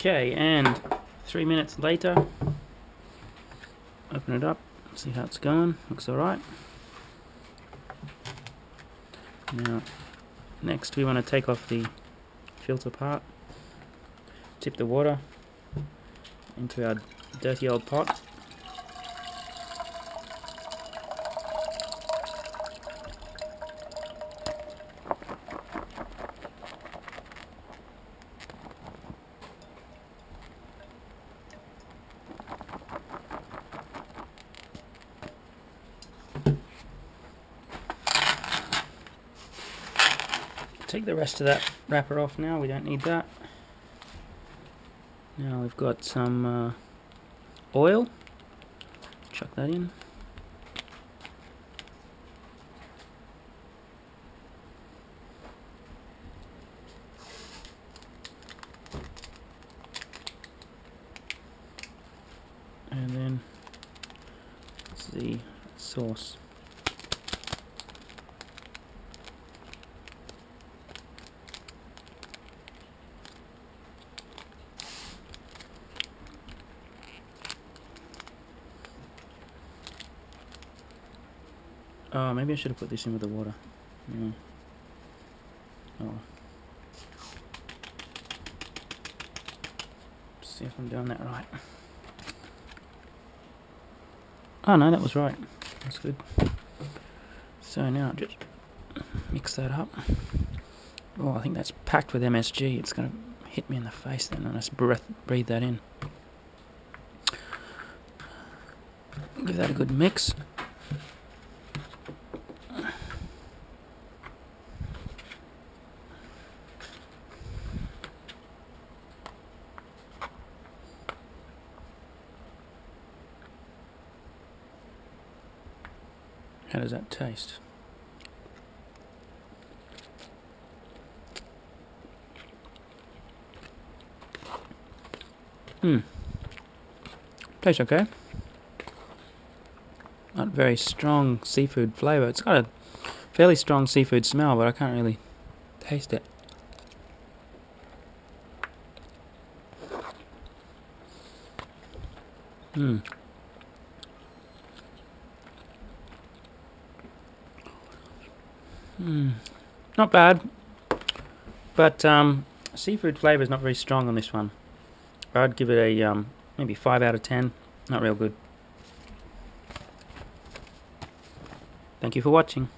Okay, and 3 minutes later, open it up, see how it's going. Looks alright. Now, next we want to take off the filter part, tip the water into our dirty old pot. Take the rest of that wrapper off now, we don't need that. Now we've got some oil, chuck that in. And then the sauce. Oh, maybe I should have put this in with the water. Yeah. Oh. See if I'm doing that right. Oh no, that was right. That's good. So now just mix that up. Oh, I think that's packed with MSG. It's going to hit me in the face then, and I just breathe that in. Give that a good mix. How does that taste? Tastes okay. Not very strong seafood flavour. It's got a fairly strong seafood smell, but I can't really taste it. Not bad, but seafood flavour is not very strong on this one. I'd give it a maybe 5 out of 10. Not real good. Thank you for watching.